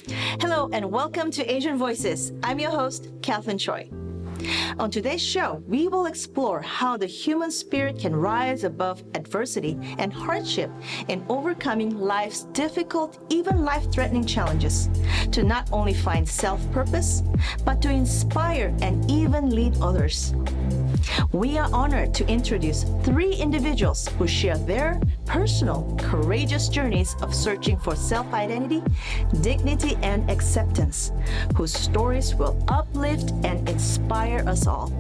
Hello and welcome to Asian Voices. I'm your host, Kathleen Choi. On today's show, we will explore how the human spirit can rise above adversity and hardship in overcoming life's difficult, even life-threatening challenges to not only find self-purpose, but to inspire and even lead others. We are honored to introduce 3 individuals who share their personal, courageous journeys of searching for self-identity, dignity, and acceptance, whose stories will uplift and inspire us all.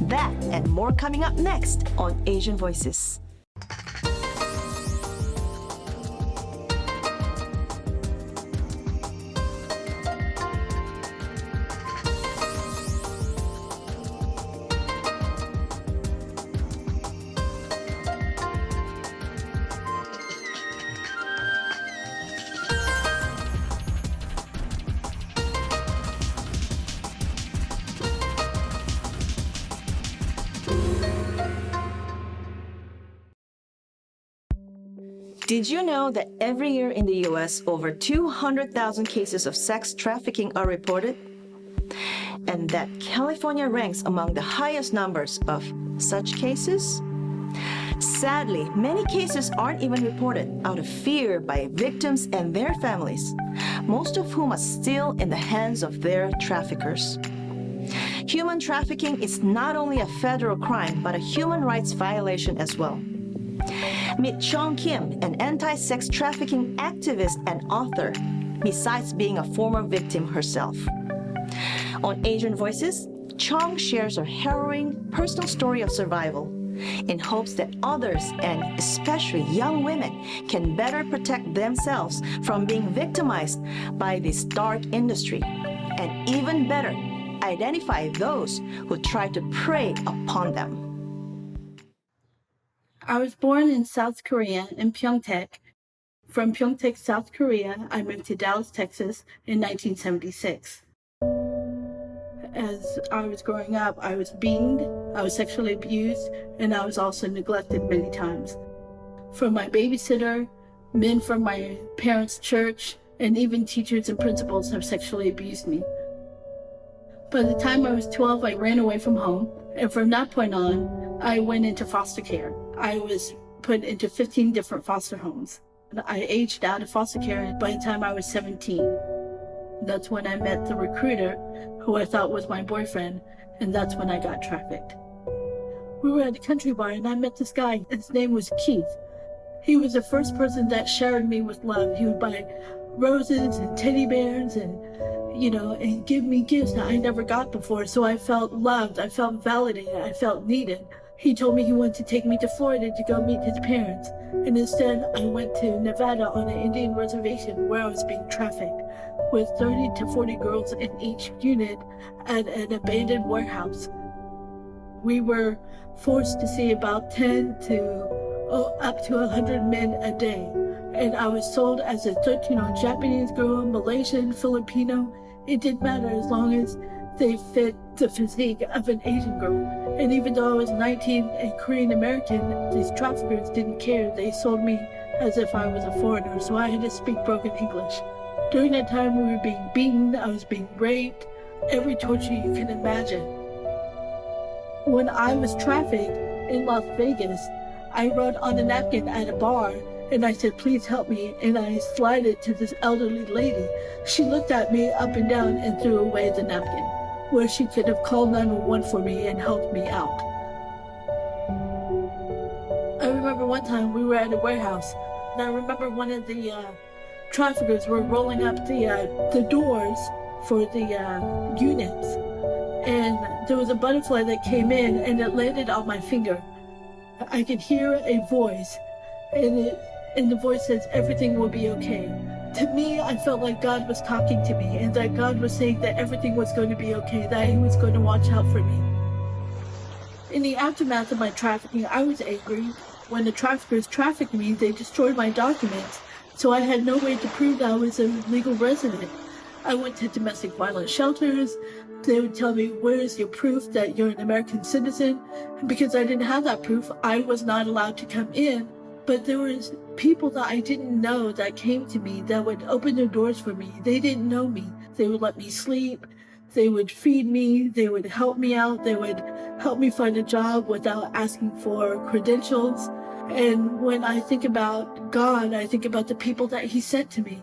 That and more coming up next on Asian Voices. Did you know that every year in the US, over 200,000 cases of sex trafficking are reported? And that California ranks among the highest numbers of such cases? Sadly, many cases aren't even reported out of fear by victims and their families, most of whom are still in the hands of their traffickers. Human trafficking is not only a federal crime, but a human rights violation as well. Meet Chong Kim, an anti-sex trafficking activist and author, besides being a former victim herself. On Asian Voices, Chong shares her harrowing personal story of survival in hopes that others, and especially young women, can better protect themselves from being victimized by this dark industry, and even better, identify those who try to prey upon them. I was born in South Korea in Pyeongtaek. From Pyeongtaek, South Korea, I moved to Dallas, Texas in 1976. As I was growing up, I was beaten, I was sexually abused, and I was also neglected many times. From my babysitter, men from my parents' church, and even teachers and principals have sexually abused me. By the time I was 12, I ran away from home, and from that point on, I went into foster care. I was put into 15 different foster homes. I aged out of foster care by the time I was 17. That's when I met the recruiter, who I thought was my boyfriend, and that's when I got trafficked. We were at a country bar, and I met this guy. His name was Keith. He was the first person that showered me with love. He would buy roses and teddy bears and give me gifts that I never got before. So I felt loved, I felt validated, I felt needed. He told me he wanted to take me to Florida to go meet his parents. And instead, I went to Nevada on an Indian reservation where I was being trafficked with 30 to 40 girls in each unit at an abandoned warehouse. We were forced to see about 10 to up to 100 men a day. And I was sold as a 13-year-old Japanese girl, Malaysian, Filipino. It didn't matter as long as they fit the physique of an Asian girl. And even though I was 19 and Korean American, these traffickers didn't care. They sold me as if I was a foreigner, so I had to speak broken English. During that time, we were being beaten, I was being raped, every torture you can imagine. When I was trafficked in Las Vegas, I wrote on a napkin at a bar, and I said, "Please help me," and I slid it to this elderly lady. She looked at me up and down and threw away the napkin, where she could have called 911 for me and helped me out. I remember one time we were at a warehouse, and I remember one of the traffickers were rolling up the doors for the units, and there was a butterfly that came in, and it landed on my finger. I could hear a voice, and the voice says, "Everything will be okay." To me, I felt like God was talking to me, and that God was saying that everything was going to be okay, that He was going to watch out for me. In the aftermath of my trafficking, I was angry. When the traffickers trafficked me, they destroyed my documents, so I had no way to prove that I was a legal resident. I went to domestic violence shelters. They would tell me, "Where's your proof that you're an American citizen?" And because I didn't have that proof, I was not allowed to come in But there was people that I didn't know that came to me that would open their doors for me. They didn't know me. They would let me sleep. They would feed me. They would help me out. They would help me find a job without asking for credentials. And when I think about God, I think about the people that He sent to me.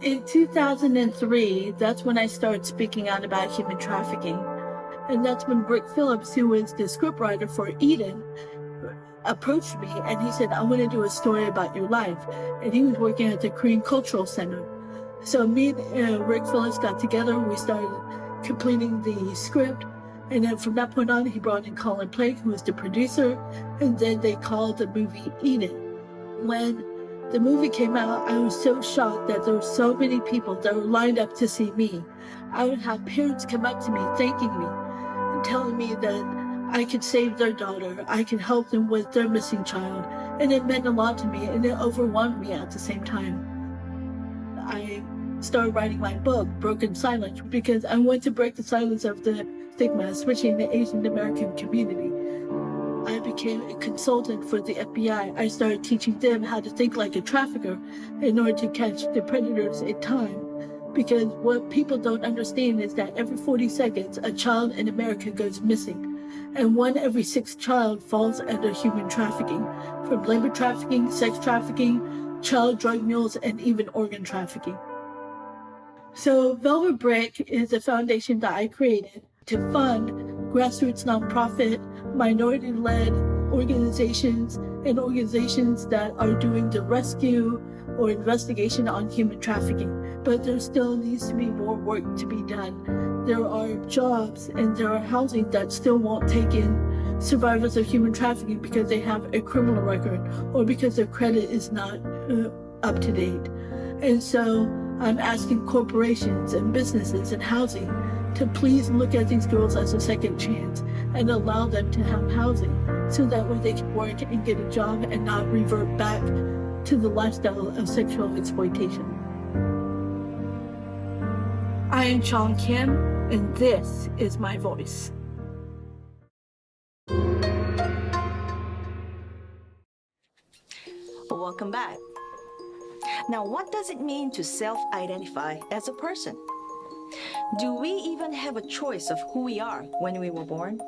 In 2003, that's when I started speaking out about human trafficking. And that's when Rick Phillips, who was the scriptwriter for Eden, approached me and he said, I want to do a story about your life. And he was working at the Korean Cultural Center. So me and Rick Phillips got together. We started completing the script. And then from that point on, he brought in Colin Blake, who was the producer. And then they called the movie Eden. When the movie came out, I was so shocked that there were so many people that were lined up to see me. I would have parents come up to me thanking me and telling me that I could save their daughter, I could help them with their missing child. And it meant a lot to me, and it overwhelmed me at the same time. I started writing my book, Broken Silence, because I wanted to break the silence of the stigma, especially in the Asian American community. I became a consultant for the FBI. I started teaching them how to think like a trafficker in order to catch the predators in time. Because what people don't understand is that every 40 seconds, a child in America goes missing. And 1 every 6 child falls under human trafficking, from labor trafficking, sex trafficking, child drug mules, and even organ trafficking. So Velvet Brick is a foundation that I created to fund grassroots nonprofit, minority-led organizations and organizations that are doing the rescue or investigation on human trafficking. But there still needs to be more work to be done. There are jobs and there are housing that still won't take in survivors of human trafficking because they have a criminal record or because their credit is not up to date. And so I'm asking corporations and businesses and housing to please look at these girls as a second chance and allow them to have housing so that way they can work and get a job and not revert back to the lifestyle of sexual exploitation. I am Chong Kim, and this is my voice. Welcome back. Now, what does it mean to self-identify as a person? Do we even have a choice of who we are when we were born?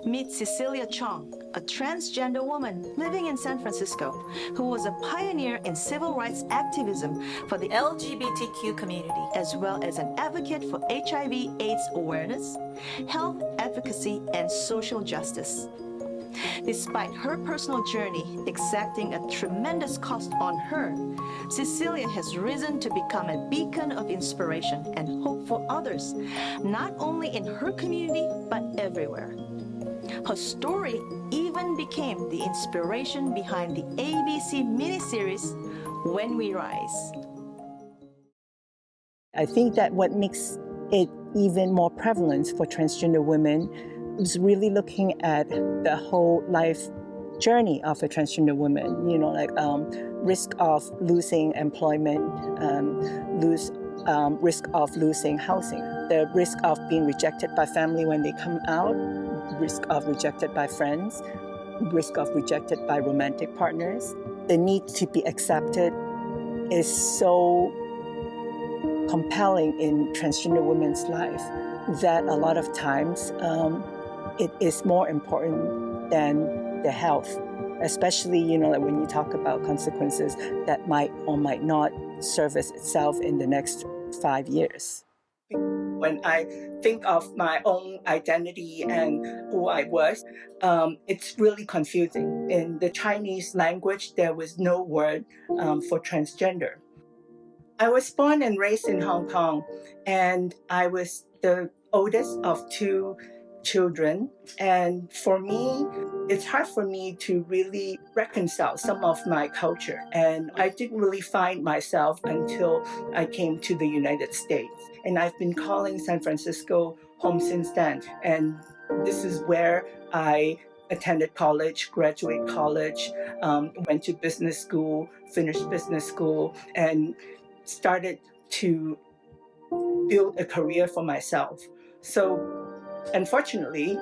Meet Cecilia Chung, a transgender woman living in San Francisco who was a pioneer in civil rights activism for the LGBTQ community, as well as an advocate for HIV/AIDS awareness, health advocacy, and social justice. Despite her personal journey exacting a tremendous cost on her, Cecilia has risen to become a beacon of inspiration and hope for others, not only in her community, but everywhere. Her story even became the inspiration behind the ABC miniseries, When We Rise. I think that what makes it even more prevalent for transgender women is really looking at the whole life journey of a transgender woman, risk of losing employment, risk of losing housing, the risk of being rejected by family when they come out, risk of rejected by friends, risk of rejected by romantic partners. The need to be accepted is so compelling in transgender women's life that a lot of times it is more important than the health, especially when you talk about consequences that might or might not surface itself in the next 5 years. When I think of my own identity and who I was, it's really confusing. In the Chinese language, there was no word for transgender. I was born and raised in Hong Kong, and I was the oldest of 2 children. And for me, it's hard for me to really reconcile some of my culture. And I didn't really find myself until I came to the United States. And I've been calling San Francisco home since then. And this is where I attended college, graduate college, went to business school, finished business school, and started to build a career for myself. So Unfortunately,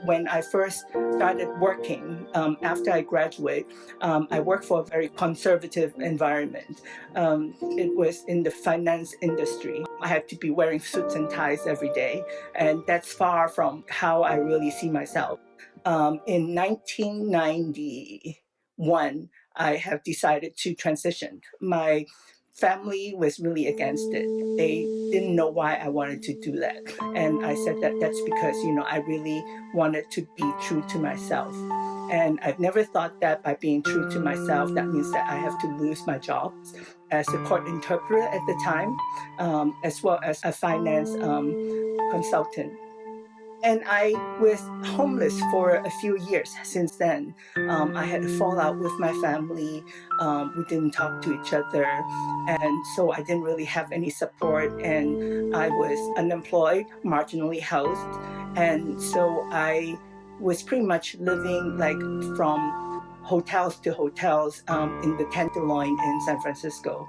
when I first started working after I graduate, I worked for a very conservative environment. It was in the finance industry. I had to be wearing suits and ties every day, and that's far from how I really see myself. In 1991, I have decided to transition. My family was really against it. They didn't know why I wanted to do that. And I said that that's because, I really wanted to be true to myself. And I've never thought that by being true to myself, that means that I have to lose my job as a court interpreter at the time, as well as a finance consultant. And I was homeless for a few years since then. I had a fallout with my family. We didn't talk to each other. And so I didn't really have any support. And I was unemployed, marginally housed. And so I was pretty much living from hotels to hotels in the Tenderloin in San Francisco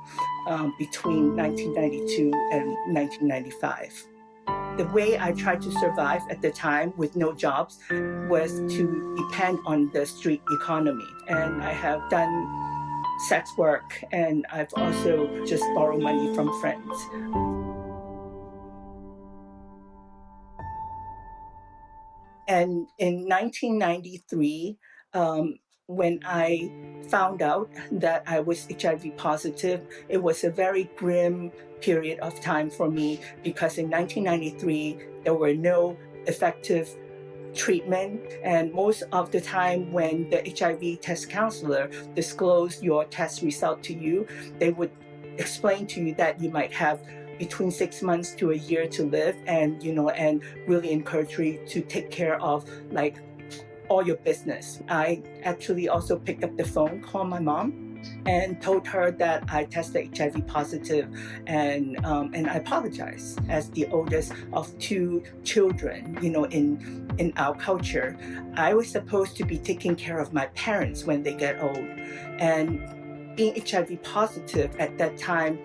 between 1992 and 1995. The way I tried to survive at the time with no jobs was to depend on the street economy. And I have done sex work, and I've also just borrowed money from friends. And in 1993, when I found out that I was HIV positive, it was a very grim period of time for me because in 1993, there were no effective treatment. And most of the time when the HIV test counselor disclosed your test result to you, they would explain to you that you might have between 6 months to a year to live, and and really encourage you to take care of all your business. I actually also picked up the phone, called my mom, and told her that I tested HIV positive, and I apologized. As the oldest of 2 children, in our culture, I was supposed to be taking care of my parents when they get old, and being HIV positive at that time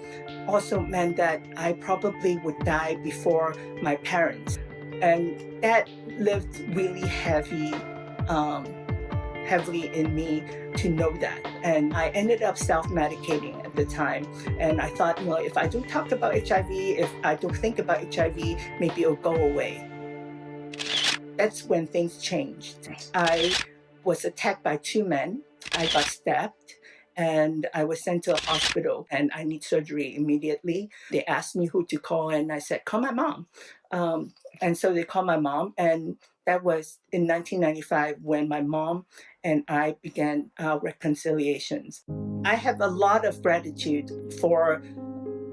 also meant that I probably would die before my parents, and that lived really heavily in me to know that. And I ended up self-medicating at the time. And I thought, if I don't talk about HIV, if I don't think about HIV, maybe it'll go away. That's when things changed. I was attacked by 2 men. I got stabbed, and I was sent to a hospital, and I need surgery immediately. They asked me who to call, and I said, call my mom. And so they called my mom, and that was in 1995 when my mom and I began our reconciliations. I have a lot of gratitude for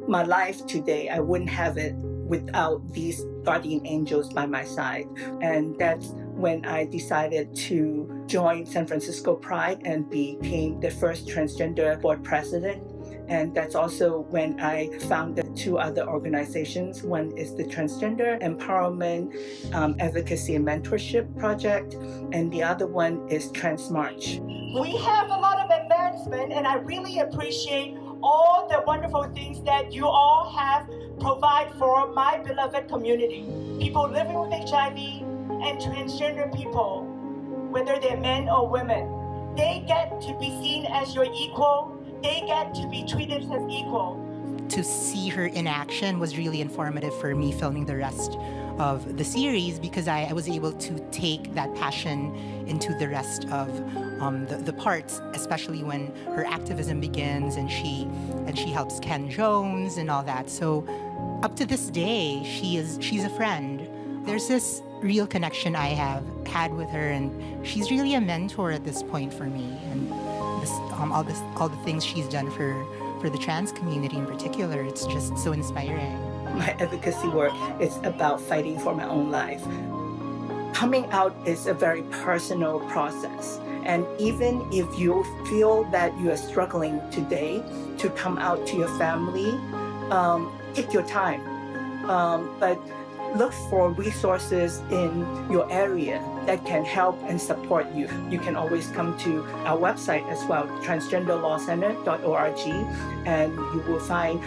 my life today. I wouldn't have it without these guardian angels by my side. And that's when I decided to join San Francisco Pride and became the first transgender board president. And that's also when I founded 2 other organizations. One is the Transgender Empowerment, Advocacy and Mentorship Project, and the other one is Trans March. We have a lot of advancement, and I really appreciate all the wonderful things that you all have provided for my beloved community. People living with HIV and transgender people, whether they're men or women, they get to be seen as your equal. They get to be treated as equal. To see her in action was really informative for me filming the rest of the series, because I was able to take that passion into the rest of the parts, especially when her activism begins and she helps Ken Jones and all that. So up to this day, she's a friend. There's this real connection I have had with her, and she's really a mentor at this point for me. And all the things she's done for the trans community in particular, it's just so inspiring. My advocacy work is about fighting for my own life. Coming out is a very personal process. And even if you feel that you are struggling today to come out to your family, take your time. But look for resources in your area that can help and support you. You can always come to our website as well, transgenderlawcenter.org, and you will find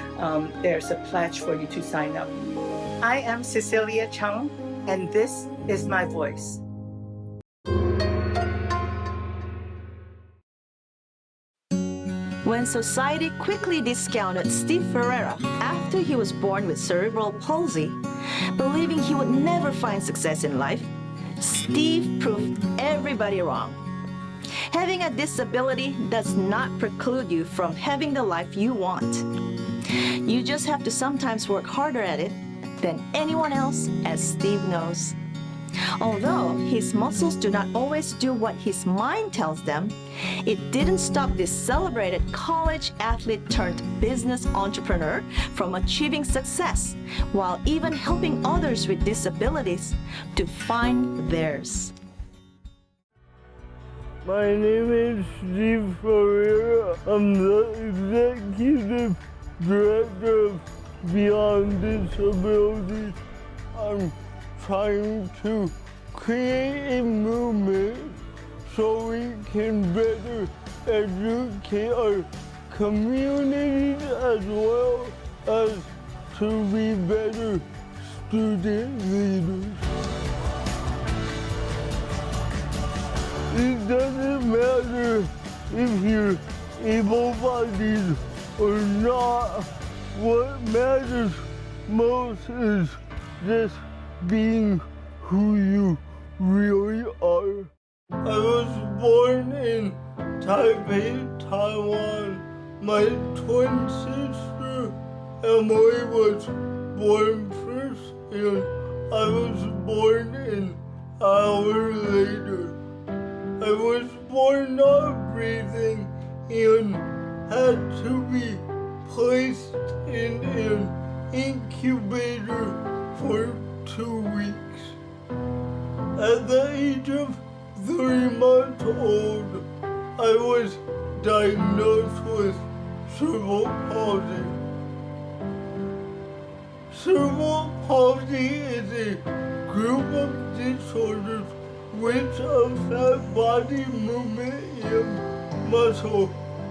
there's a pledge for you to sign up. I am Cecilia Chung. and this is my voice. When society quickly discounted Steve Ferreira after he was born with cerebral palsy, believing he would never find success in life, Steve proved everybody wrong. Having a disability does not preclude you from having the life you want. You just have to sometimes work harder at it than anyone else, as Steve knows. Although his muscles do not always do what his mind tells them, it didn't stop this celebrated college athlete turned business entrepreneur from achieving success, while even helping others with disabilities to find theirs. My name is Steve Ferreira. I'm the Executive Director of Beyond Disabilities. I'm trying to create a movement so we can better educate our communities as well as to be better student leaders. It doesn't matter if you're able-bodied or not. What matters most is just being who you really are. I was born in Taipei, Taiwan. My twin sister Emily was born first, and I was born an hour later. I was born not breathing and had to be placed in an incubator for 2 weeks. At the age of 3 months old, I was diagnosed with cerebral palsy. Cerebral palsy is a group of disorders which affect body movement and muscle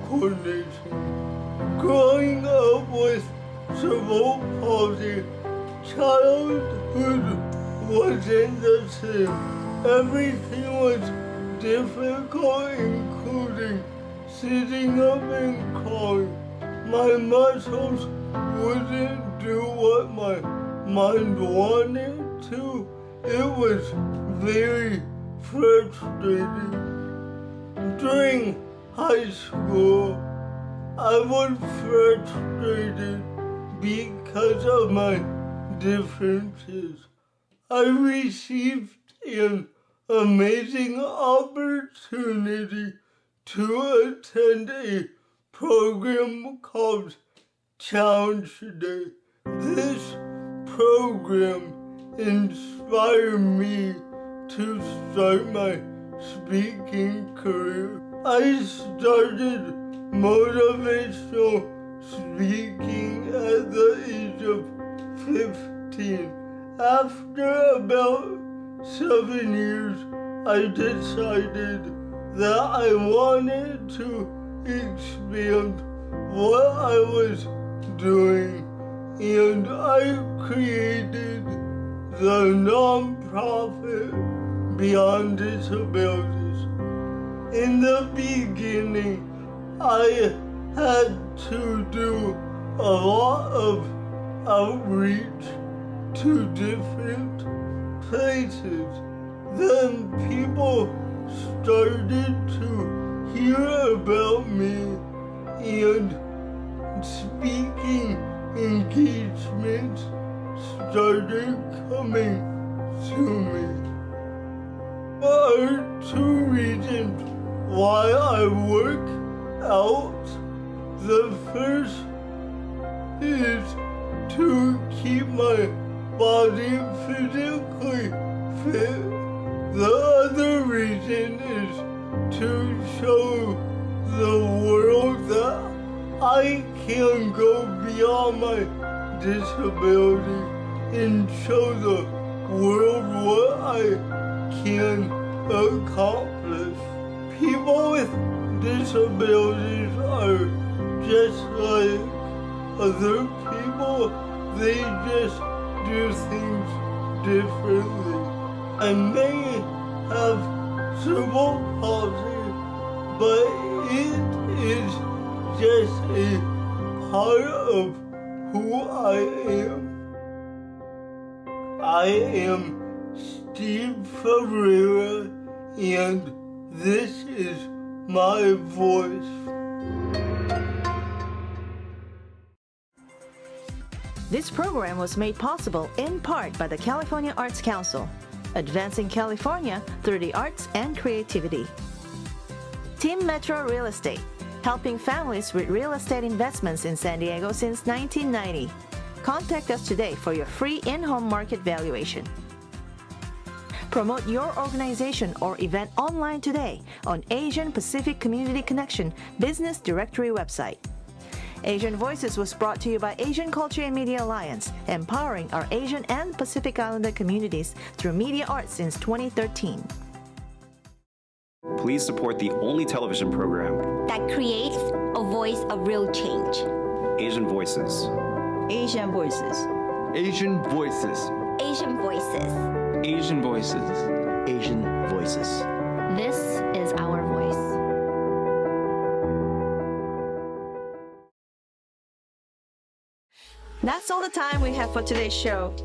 coordination. Growing up with cerebral palsy, childhood wasn't the same. Everything was difficult, including sitting up and crawling. My muscles wouldn't do what my mind wanted to. It was very frustrating. During high school, I was frustrated because of my differences. I received an amazing opportunity to attend a program called Challenge Day. This program inspired me to start my speaking career. I started motivational speaking at the age of 15. After about 7 years, I decided that I wanted to expand what I was doing, and I created the nonprofit Beyond Disabilities. In the beginning, I had to do a lot of outreach to different places. Then people started to hear about me, and speaking engagements started coming to me. There are 2 reasons why I work out. The first is to keep my body physically fit. The other reason is to show the world that I can go beyond my disability and show the world what I can accomplish. People with disabilities are just like other people. They just do things differently. I may have cerebral palsy, but it is just a part of who I am. I am Steve Ferreira, and this is my voice. This program was made possible in part by the California Arts Council, advancing California through the arts and creativity. Team Metro Real Estate, helping families with real estate investments in San Diego since 1990. Contact us today for your free in-home market valuation. Promote your organization or event online today on Asian Pacific Community Connection Business Directory website. Asian Voices was brought to you by Asian Culture and Media Alliance, empowering our Asian and Pacific Islander communities through media arts since 2013. Please support the only television program that creates a voice of real change. Asian Voices. Asian Voices. Asian Voices. Asian Voices. Asian Voices. Asian Voices. This is our voice. That's all the time we have for today's show.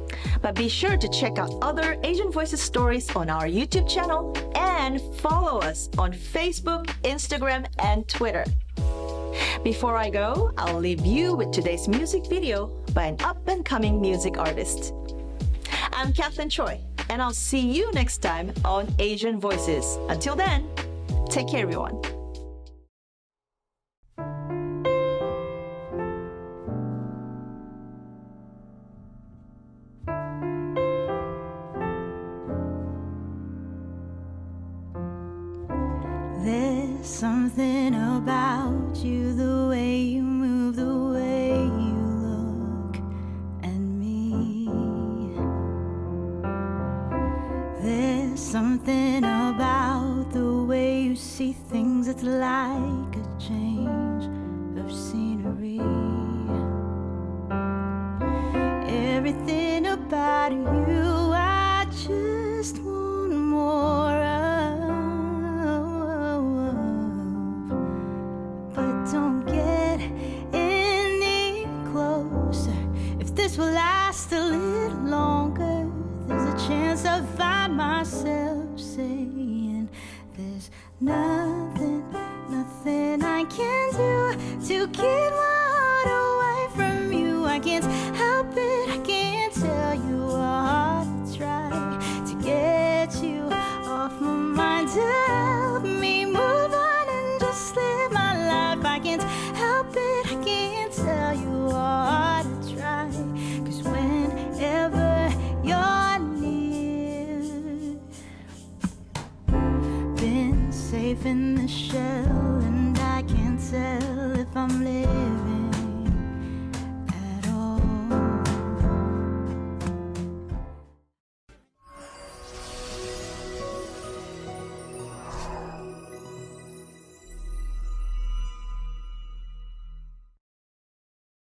But be sure to check out other Asian Voices stories on our YouTube channel and follow us on Facebook, Instagram, and Twitter. Before I go, I'll leave you with today's music video by an up-and-coming music artist. I'm Kathleen Choi, and I'll see you next time on Asian Voices. Until then, take care, everyone. There's something about you, the way you move, the way you look at me. There's something about the way you see things, it's like a change of scenery. Everything about you, I just want more of. Don't get any closer. If this will last a little longer, there's a chance I'll find myself saying there's nothing I can do to keep my heart away from you. I can't help it, I can't tell you how to try to get you off my mind. Help me move on and just live my life. I can't help it, I can't tell you how to try. 'Cause whenever you're near, been safe in the shell, and I can't tell if I'm living